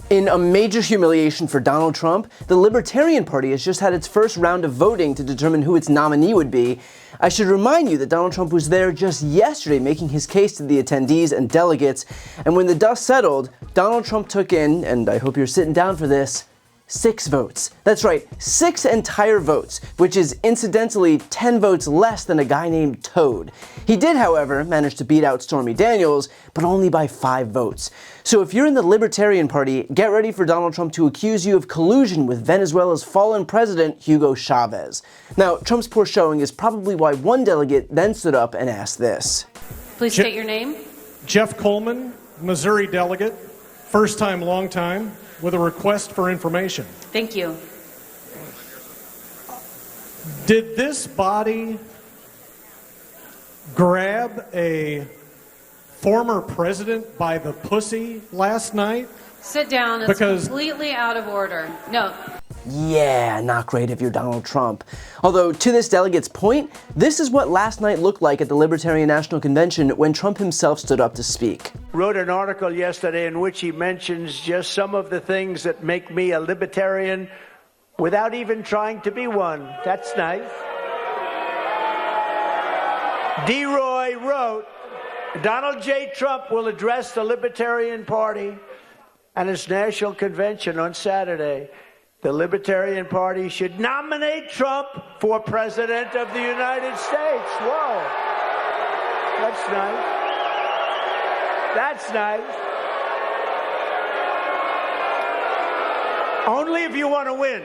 In a major humiliation for Donald Trump, the Libertarian Party has just had its first round of voting to determine who its nominee would be. I should remind you that Donald Trump was there just yesterday making his case to the attendees and delegates, and when the dust settled, Donald Trump took in, and I hope you're sitting down for this, 6 votes. That's right, 6 entire votes, which is incidentally 10 votes less than a guy named Toad. He did, however, manage to beat out Stormy Daniels, but only by 5 votes. So if you're in the Libertarian Party, get ready for Donald Trump to accuse you of collusion with Venezuela's fallen president, Hugo Chavez. Now, Trump's poor showing is probably why one delegate then stood up and asked this. Please state your name. Jeff Coleman, Missouri delegate, first time, long time, with a request for information. Thank you. Did this body grab a former president by the pussy last night? Sit down. It's completely out of order. No. Yeah, not great if you're Donald Trump. Although, to this delegate's point, this is what last night looked like at the Libertarian National Convention when Trump himself stood up to speak. Wrote an article yesterday in which he mentions just some of the things that make me a libertarian without even trying to be one. That's nice. D-Roy wrote, Donald J. Trump will address the Libertarian Party and its national convention on Saturday. The Libertarian Party should nominate Trump for President of the United States. Whoa. That's nice. That's nice. Only if you want to win.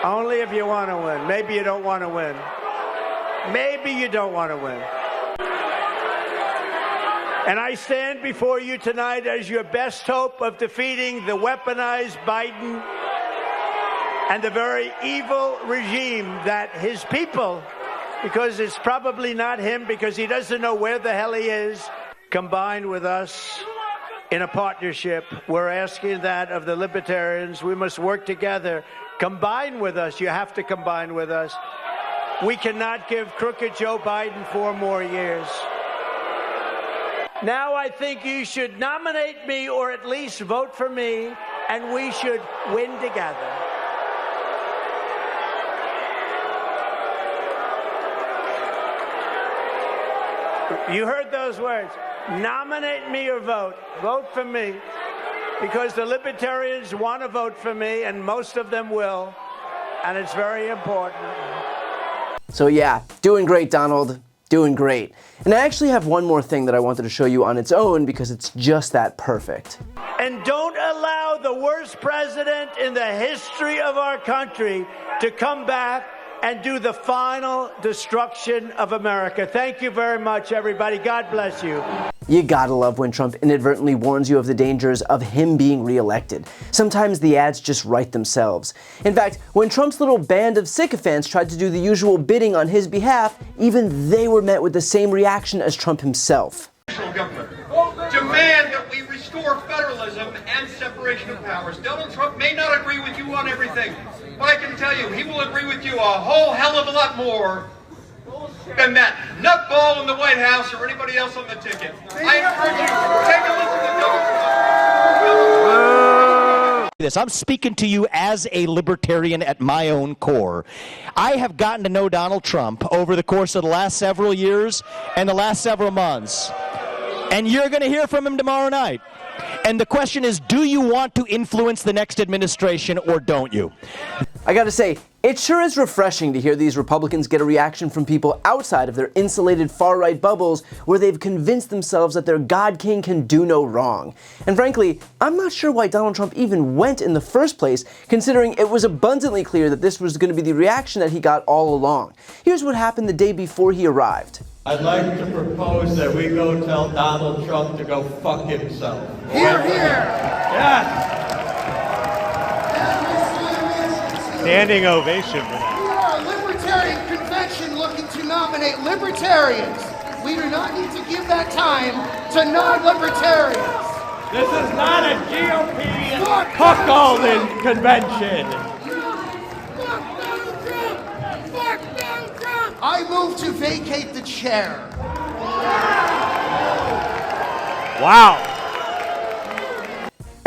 Only if you want to win. Maybe you don't want to win. Maybe you don't want to win. And I stand before you tonight as your best hope of defeating the weaponized Biden and the very evil regime that his people, because it's probably not him, because he doesn't know where the hell he is, combined with us in a partnership. We're asking that of the Libertarians. We must work together. Combine with us. You have to combine with us. We cannot give crooked Joe Biden 4 more years. Now I think you should nominate me or at least vote for me, and we should win together. You heard those words. Nominate me or vote. Vote for me. Because the Libertarians want to vote for me, and most of them will. And it's very important. So yeah, doing great, Donald. Doing great. And I actually have one more thing that I wanted to show you on its own because it's just that perfect. And don't allow the worst president in the history of our country to come back and do the final destruction of America. Thank you very much, everybody. God bless you. You gotta love when Trump inadvertently warns you of the dangers of him being reelected. Sometimes the ads just write themselves. In fact, when Trump's little band of sycophants tried to do the usual bidding on his behalf, even they were met with the same reaction as Trump himself. Government. Demand that we restore federalism and separation of powers. Donald Trump may not agree with you on everything, but I can tell you he will agree with you a whole hell of a lot more than that nutball in the White House or anybody else on the ticket. I encourage you to take a listen to Donald Trump. I'm speaking to you as a libertarian at my own core. I have gotten to know Donald Trump over the course of the last several years and the last several months. And you're going to hear from him tomorrow night. And the question is, do you want to influence the next administration or don't you? I gotta say, it sure is refreshing to hear these Republicans get a reaction from people outside of their insulated far-right bubbles where they've convinced themselves that their God King can do no wrong. And frankly, I'm not sure why Donald Trump even went in the first place, considering it was abundantly clear that this was going to be the reaction that he got all along. Here's what happened the day before he arrived. I'd like to propose that we go tell Donald Trump to go fuck himself. Hear, hear! Yes! Standing ovation for that. We are a Libertarian Convention looking to nominate Libertarians. We do not need to give that time to non-Libertarians. This is not a GOP cuckolding convention. I move to vacate the chair. Wow.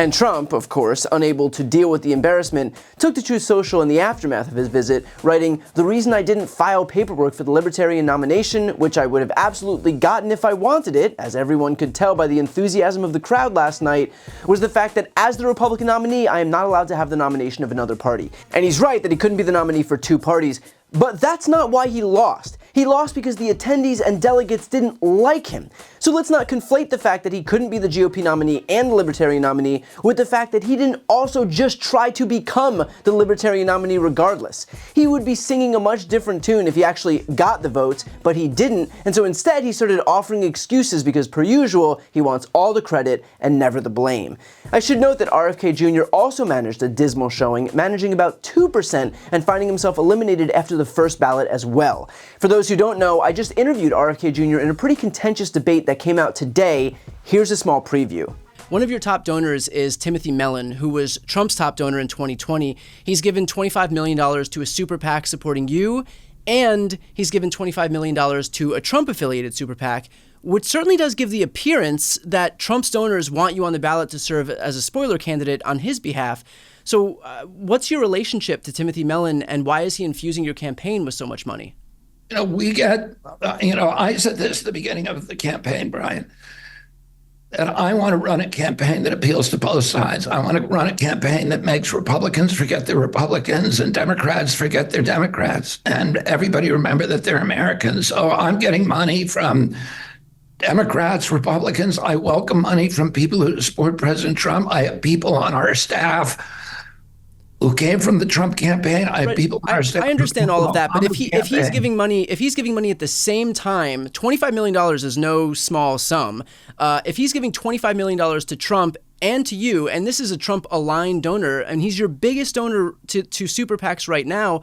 And Trump, of course, unable to deal with the embarrassment, took to Truth Social in the aftermath of his visit, writing, "The reason I didn't file paperwork for the Libertarian nomination, which I would have absolutely gotten if I wanted it, as everyone could tell by the enthusiasm of the crowd last night, was the fact that as the Republican nominee, I am not allowed to have the nomination of another party." And he's right that he couldn't be the nominee for two parties, but that's not why he lost. He lost because the attendees and delegates didn't like him. So let's not conflate the fact that he couldn't be the GOP nominee and the Libertarian nominee with the fact that he didn't also just try to become the Libertarian nominee regardless. He would be singing a much different tune if he actually got the votes, but he didn't, and so instead he started offering excuses because, per usual, he wants all the credit and never the blame. I should note that RFK Jr. also managed a dismal showing, managing about 2% and finding himself eliminated after the first ballot as well. For those who don't know, I just interviewed RFK Jr. in a pretty contentious debate that came out today. Here's a small preview. One of your top donors is Timothy Mellon, who was Trump's top donor in 2020. He's given $25 million to a super PAC supporting you, and he's given $25 million to a Trump-affiliated super PAC, which certainly does give the appearance that Trump's donors want you on the ballot to serve as a spoiler candidate on his behalf. So what's your relationship to Timothy Mellon, and why is he infusing your campaign with so much money? We get, I said this at the beginning of the campaign, Brian, that I want to run a campaign that appeals to both sides. I want to run a campaign that makes Republicans forget they're Republicans and Democrats forget they're Democrats. And everybody remember that they're Americans. So I'm getting money from Democrats, Republicans. I welcome money from people who support President Trump. I have people on our staff who came from the Trump campaign. I have people on our staff. I understand all of that, but if he's giving money at the same time, $25 million is no small sum. If he's giving $25 million to Trump and to you, and this is a Trump-aligned donor, and he's your biggest donor to super PACs right now,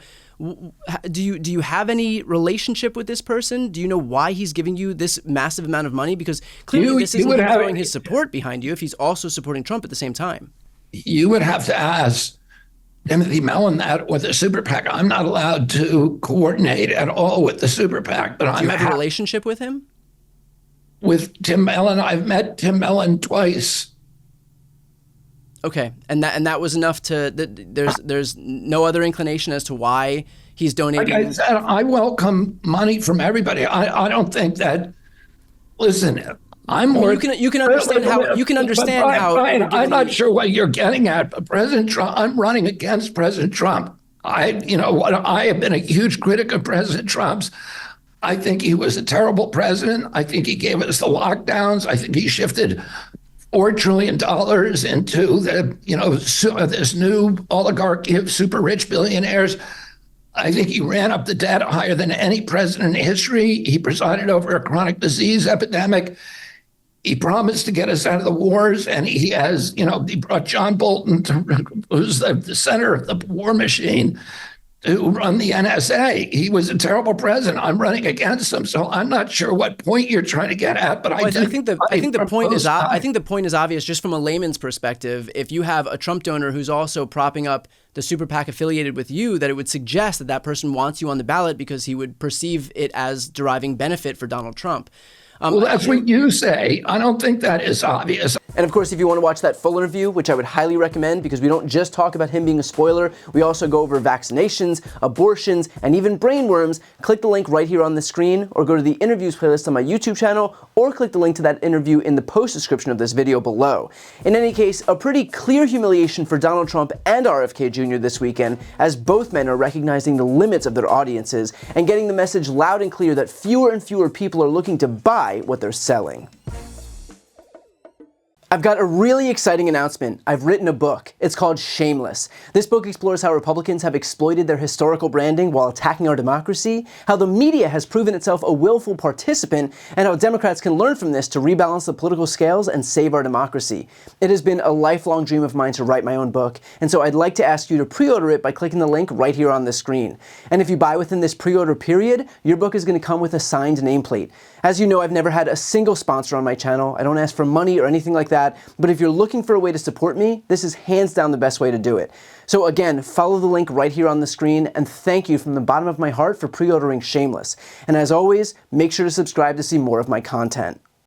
do you have any relationship with this person? Do you know why he's giving you this massive amount of money? Because clearly this isn't throwing his support behind you if he's also supporting Trump at the same time. You would have to ask Timothy Mellon that with the super PAC. I'm not allowed to coordinate at all with the super PAC. But do you have a relationship with him? With Tim Mellon, I've met Tim Mellon twice. Okay, and that was enough to. There's no other inclination as to why he's donating. Like I said, I welcome money from everybody. I don't think that. Listen, I'm more. You can understand how you can understand how. Brian, I'm not sure what you're getting at, but President Trump. I'm running against President Trump. I have been a huge critic of President Trump's. I think he was a terrible president. I think he gave us the lockdowns. I think he shifted $4 trillion into this new oligarchy of super rich billionaires. I think he ran up the debt higher than any president in history. He presided over a chronic disease epidemic. He promised to get us out of the wars, and he has, he brought John Bolton, who's the center of the war machine, to run the NSA. He was a terrible president. I'm running against him, so I'm not sure what point you're trying to get at. But I think the point is obvious just from a layman's perspective. If you have a Trump donor who's also propping up the super PAC affiliated with you, that it would suggest that person wants you on the ballot because he would perceive it as deriving benefit for Donald Trump. Well, that's what you say. I don't think that is obvious. And of course, if you want to watch that full interview, which I would highly recommend because we don't just talk about him being a spoiler, we also go over vaccinations, abortions, and even brainworms, click the link right here on the screen or go to the interviews playlist on my YouTube channel or click the link to that interview in the post description of this video below. In any case, a pretty clear humiliation for Donald Trump and RFK Jr. this weekend, as both men are recognizing the limits of their audiences and getting the message loud and clear that fewer and fewer people are looking to buy what they're selling. I've got a really exciting announcement. I've written a book. It's called Shameless. This book explores how Republicans have exploited their historical branding while attacking our democracy, how the media has proven itself a willful participant, and how Democrats can learn from this to rebalance the political scales and save our democracy. It has been a lifelong dream of mine to write my own book, and so I'd like to ask you to pre-order it by clicking the link right here on the screen. And if you buy within this pre-order period, your book is going to come with a signed nameplate. As you know, I've never had a single sponsor on my channel. I don't ask for money or anything like that, but if you're looking for a way to support me, this is hands down the best way to do it. So again, follow the link right here on the screen, and thank you from the bottom of my heart for pre-ordering Shameless. And as always, make sure to subscribe to see more of my content.